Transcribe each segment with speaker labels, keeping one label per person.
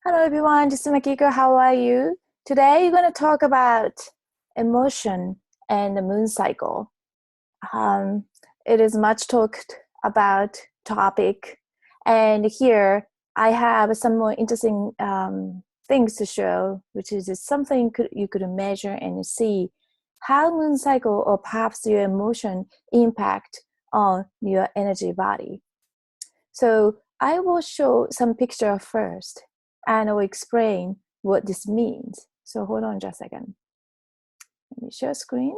Speaker 1: Hello everyone, this is Makiko. How are you? Today we're going to talk about emotion and the moon cycle. Um, it is much talked about topic, and here I have some more interesting things to show, which is something you could measure and see how moon cycle or perhaps your emotion impact on your energy body. So I will show some picture first and I will explain what this means. So hold on just a second. Let me share screen.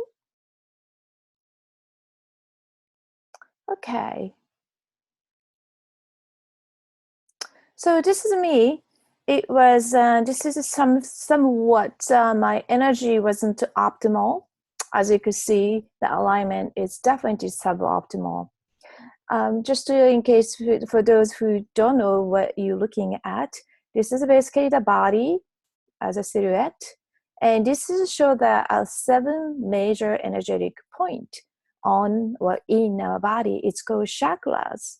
Speaker 1: Okay. So this is me. It was, this is somewhat, my energy wasn't optimal. As you can see, the alignment is definitely suboptimal. Just in case for those who don't know what you're looking at, this is basically the body as a silhouette. And this is show that 7 major energetic point on or in our body. It's called chakras.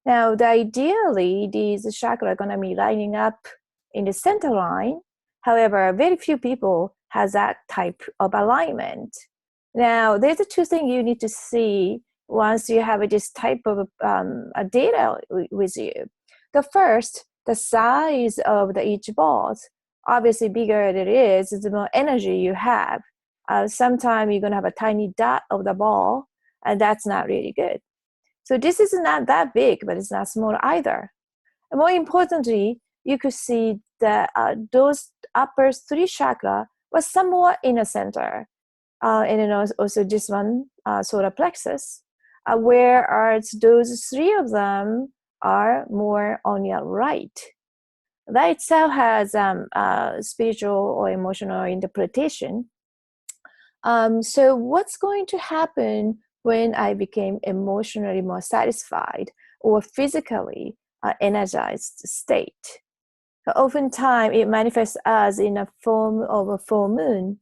Speaker 1: Now, ideally, these chakras are going to be lining up in the center line. However, very few people has that type of alignment. Now, there's 2 things you need to see once you have this type of data with you. The first, the size of each ball. Obviously, bigger it is, the more energy you have. Sometimes you're going to have a tiny dot of the ball, and that's not really good. So this is not that big, but it's not small either. And more importantly, you could see that those upper 3 chakra was somewhat in the center. And then also this one, solar plexus, whereas those 3 of them are more on your right. That itself has spiritual or emotional interpretation. So what's going to happen when I became emotionally more satisfied or physically energized state? Oftentimes, it manifests as in a form of a full moon.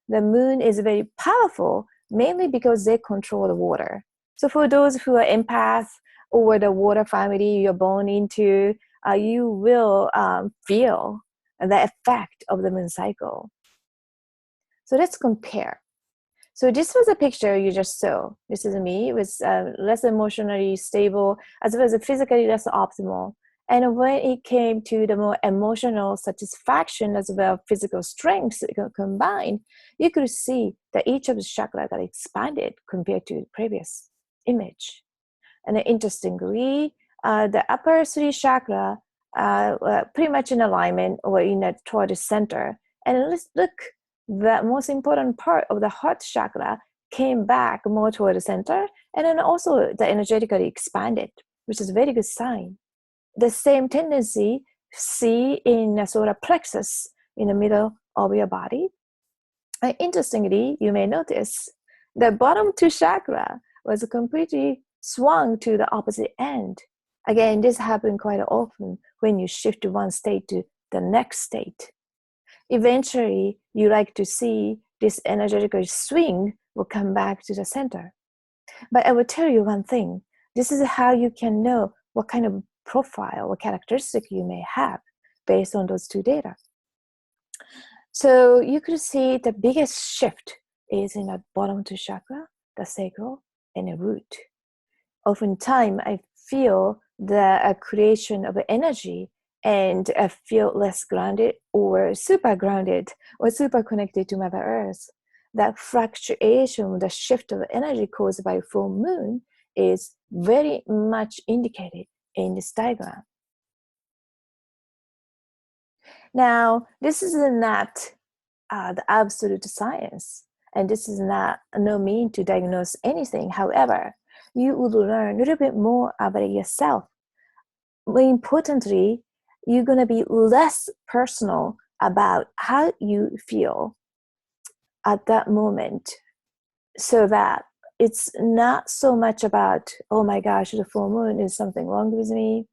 Speaker 1: The moon is very powerful, mainly because they control the water. So for those who are empath or the water family you're born into, you will feel the effect of the moon cycle. So let's compare. So this was a picture you just saw. This is me. It was less emotionally stable, as well as physically less optimal. And when it came to the more emotional satisfaction as well as physical strength combined, you could see that each of the chakra got expanded compared to the previous image. And interestingly, the upper 3 chakra were pretty much in alignment or toward the center. And let's look, the most important part of the heart chakra came back more toward the center, and then also the energetically expanded, which is a very good sign. The same tendency see in the solar plexus in the middle of your body. And interestingly, you may notice the bottom 2 chakra was completely swung to the opposite end. Again, this happens quite often when you shift one state to the next state. Eventually, you like to see this energetic swing will come back to the center. But I will tell you one thing. This is how you can know what kind of profile or characteristic you may have based on those 2 data. So you could see the biggest shift is in the bottom 2 chakra, the sacral, and the root. Oftentimes, I feel the creation of energy and I feel less grounded or super connected to Mother Earth. That fluctuation, the shift of energy caused by full moon is very much indicated in this diagram. Now, this is not the absolute science, and this is not no mean to diagnose anything. However, you will learn a little bit more about yourself. More importantly, you're going to be less personal about how you feel at that moment, so that it's not so much about, oh my gosh, the full moon, is something wrong with me?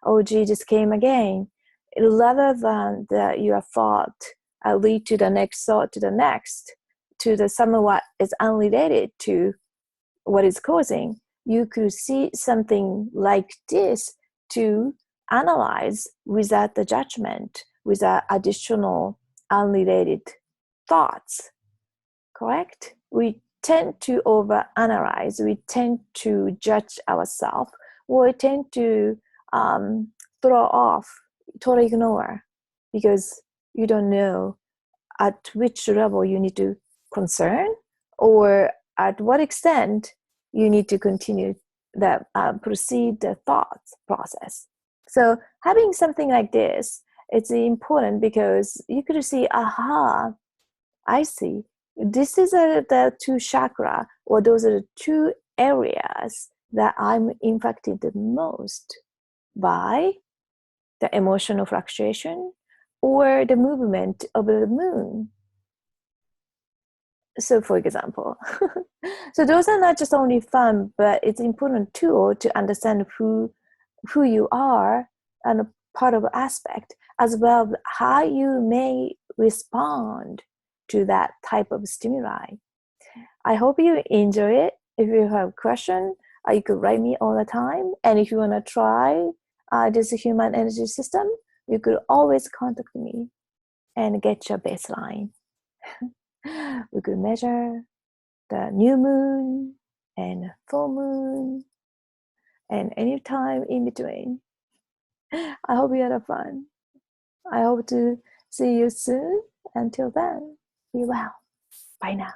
Speaker 1: Oh gee, just came again. Rather than your thought lead to the next thought, to the next, to the somewhat is unrelated to what is causing, you could see something like this to analyze without the judgment, without additional unrelated thoughts, correct? We tend to overanalyze, we tend to judge ourselves, or we tend to throw off, totally ignore, because you don't know at which level you need to concern, or at what extent you need to continue the proceed the thought process. So having something like this, it's important because you could see, aha, I see. This is the two chakra, or those are the two areas that I'm impacted the most by the emotional fluctuation or the movement of the moon. So for example, so those are not just only fun, but it's important tool to understand who you are and a part of aspect, as well as how you may respond to that type of stimuli. I hope you enjoy it. If you have a question, you could write me all the time. And if you want to try this human energy system, you could always contact me and get your baseline. We could measure the new moon and full moon and any time in between. I hope you had fun. I hope to see you soon. Until then, be well. Bye now.